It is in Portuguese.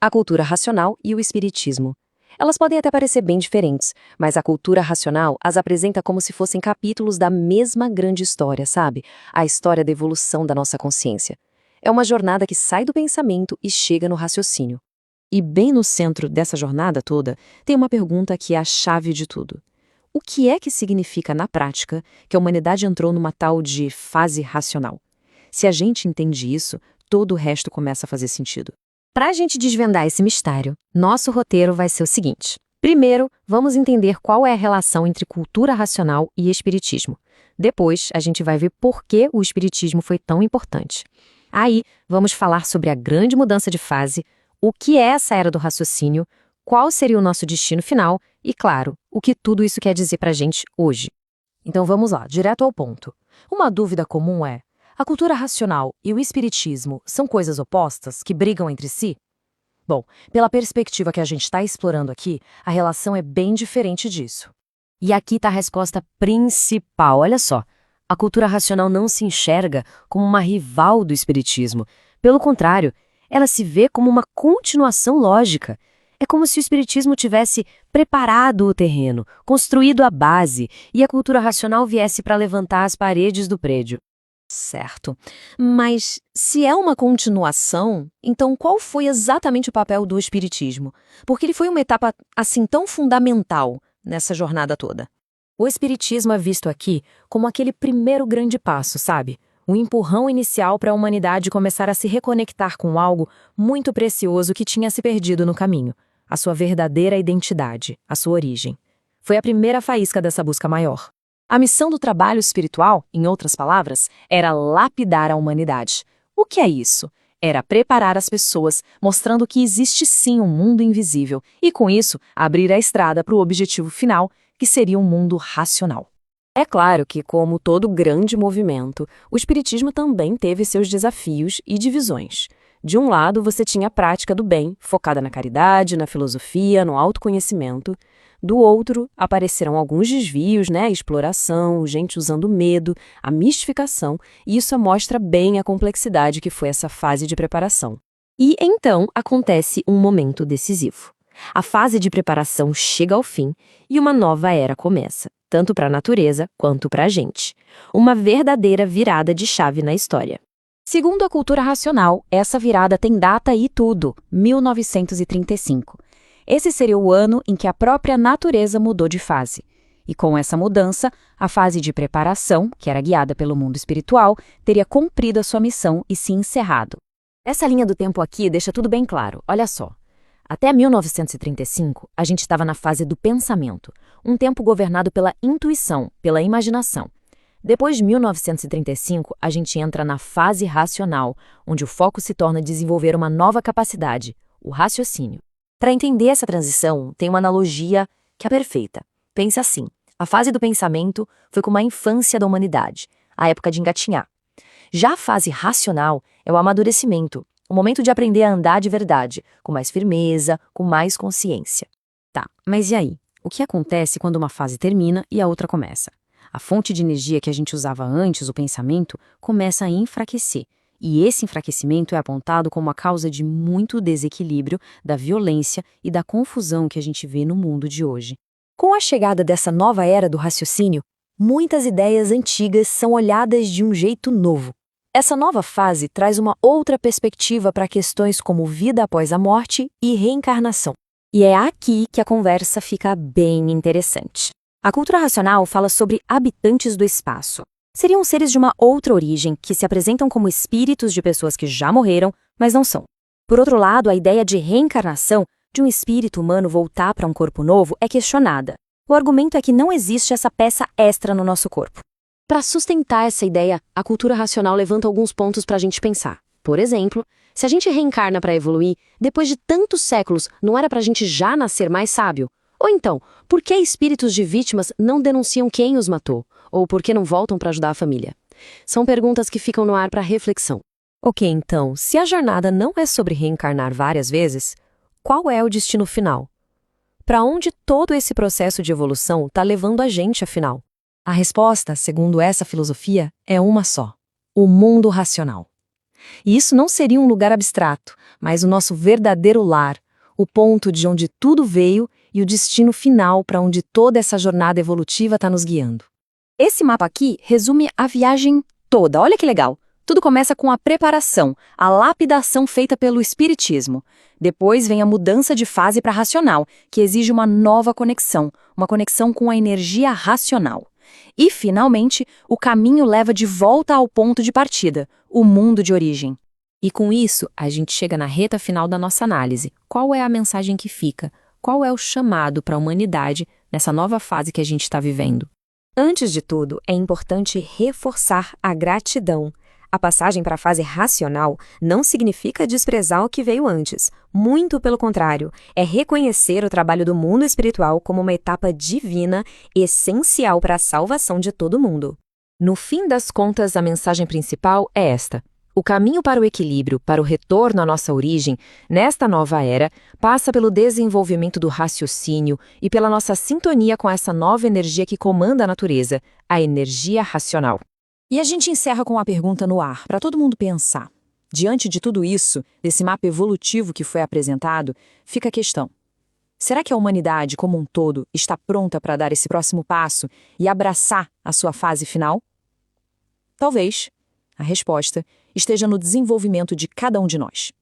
a cultura racional e o espiritismo. Elas podem até parecer bem diferentes, mas a cultura racional as apresenta como se fossem capítulos da mesma grande história, sabe? A história da evolução da nossa consciência. É uma jornada que sai do pensamento e chega no raciocínio. E bem no centro dessa jornada toda, tem uma pergunta que é a chave de tudo. O que é que significa, na prática, que a humanidade entrou numa tal de fase racional? Se a gente entende isso, todo o resto começa a fazer sentido. Para a gente desvendar esse mistério, nosso roteiro vai ser o seguinte. Primeiro, vamos entender qual é a relação entre cultura racional e espiritismo. Depois, a gente vai ver por que o espiritismo foi tão importante. Aí, vamos falar sobre a grande mudança de fase, o que é essa era do raciocínio, qual seria o nosso destino final e, claro, o que tudo isso quer dizer para a gente hoje. Então vamos lá, direto ao ponto. Uma dúvida comum é: a cultura racional e o espiritismo são coisas opostas que brigam entre si? Bom, pela perspectiva que a gente está explorando aqui, a relação é bem diferente disso. E aqui está a resposta principal, olha só. A cultura racional não se enxerga como uma rival do espiritismo. Pelo contrário, ela se vê como uma continuação lógica. É como se o espiritismo tivesse preparado o terreno, construído a base, e a cultura racional viesse para levantar as paredes do prédio. Certo. Mas se é uma continuação, então qual foi exatamente o papel do espiritismo? Porque ele foi uma etapa assim tão fundamental nessa jornada toda. O espiritismo é visto aqui como aquele primeiro grande passo, sabe? Um empurrão inicial para a humanidade começar a se reconectar com algo muito precioso que tinha se perdido no caminho, a sua verdadeira identidade, a sua origem. Foi a primeira faísca dessa busca maior. A missão do trabalho espiritual, em outras palavras, era lapidar a humanidade. O que é isso? Era preparar as pessoas, mostrando que existe sim um mundo invisível e, com isso, abrir a estrada para o objetivo final, que seria um mundo racional. É claro que, como todo grande movimento, o espiritismo também teve seus desafios e divisões. De um lado, você tinha a prática do bem, focada na caridade, na filosofia, no autoconhecimento. Do outro, apareceram alguns desvios, exploração, gente usando medo, a mistificação, e isso mostra bem a complexidade que foi essa fase de preparação. E então acontece um momento decisivo. A fase de preparação chega ao fim e uma nova era começa, tanto para a natureza quanto para a gente. Uma verdadeira virada de chave na história. Segundo a cultura racional, essa virada tem data e tudo, 1935. Esse seria o ano em que a própria natureza mudou de fase. E com essa mudança, a fase de preparação, que era guiada pelo mundo espiritual, teria cumprido a sua missão e se encerrado. Essa linha do tempo aqui deixa tudo bem claro, olha só. Até 1935, a gente estava na fase do pensamento, um tempo governado pela intuição, pela imaginação. Depois de 1935, a gente entra na fase racional, onde o foco se torna desenvolver uma nova capacidade, o raciocínio. Para entender essa transição, tem uma analogia que é perfeita. Pense assim, a fase do pensamento foi como a infância da humanidade, a época de engatinhar. Já a fase racional é o amadurecimento, o momento de aprender a andar de verdade, com mais firmeza, com mais consciência. Tá, mas e aí? O que acontece quando uma fase termina e a outra começa? A fonte de energia que a gente usava antes, o pensamento, começa a enfraquecer. E esse enfraquecimento é apontado como a causa de muito desequilíbrio, da violência e da confusão que a gente vê no mundo de hoje. Com a chegada dessa nova era do raciocínio, muitas ideias antigas são olhadas de um jeito novo. Essa nova fase traz uma outra perspectiva para questões como vida após a morte e reencarnação. E é aqui que a conversa fica bem interessante. A cultura racional fala sobre habitantes do espaço. Seriam seres de uma outra origem que se apresentam como espíritos de pessoas que já morreram, mas não são. Por outro lado, a ideia de reencarnação, de um espírito humano voltar para um corpo novo, é questionada. O argumento é que não existe essa peça extra no nosso corpo. Para sustentar essa ideia, a cultura racional levanta alguns pontos para a gente pensar. Por exemplo, se a gente reencarna para evoluir, depois de tantos séculos, não era para a gente já nascer mais sábio? Ou então, por que espíritos de vítimas não denunciam quem os matou? Ou por que não voltam para ajudar a família? São perguntas que ficam no ar para reflexão. Ok, então, se a jornada não é sobre reencarnar várias vezes, qual é o destino final? Para onde todo esse processo de evolução está levando a gente, afinal? A resposta, segundo essa filosofia, é uma só: o mundo racional. E isso não seria um lugar abstrato, mas o nosso verdadeiro lar, o ponto de onde tudo veio e o destino final para onde toda essa jornada evolutiva está nos guiando. Esse mapa aqui resume a viagem toda, olha que legal. Tudo começa com a preparação, a lapidação feita pelo espiritismo. Depois vem a mudança de fase para racional, que exige uma nova conexão, uma conexão com a energia racional. E, finalmente, o caminho leva de volta ao ponto de partida, o mundo de origem. E com isso, a gente chega na reta final da nossa análise. Qual é a mensagem que fica? Qual é o chamado para a humanidade nessa nova fase que a gente está vivendo? Antes de tudo, é importante reforçar a gratidão. A passagem para a fase racional não significa desprezar o que veio antes. Muito pelo contrário, é reconhecer o trabalho do mundo espiritual como uma etapa divina essencial para a salvação de todo mundo. No fim das contas, a mensagem principal é esta. O caminho para o equilíbrio, para o retorno à nossa origem, nesta nova era, passa pelo desenvolvimento do raciocínio e pela nossa sintonia com essa nova energia que comanda a natureza, a energia racional. E a gente encerra com uma pergunta no ar, para todo mundo pensar. Diante de tudo isso, desse mapa evolutivo que foi apresentado, fica a questão. Será que a humanidade como um todo está pronta para dar esse próximo passo e abraçar a sua fase final? Talvez. A resposta esteja no desenvolvimento de cada um de nós.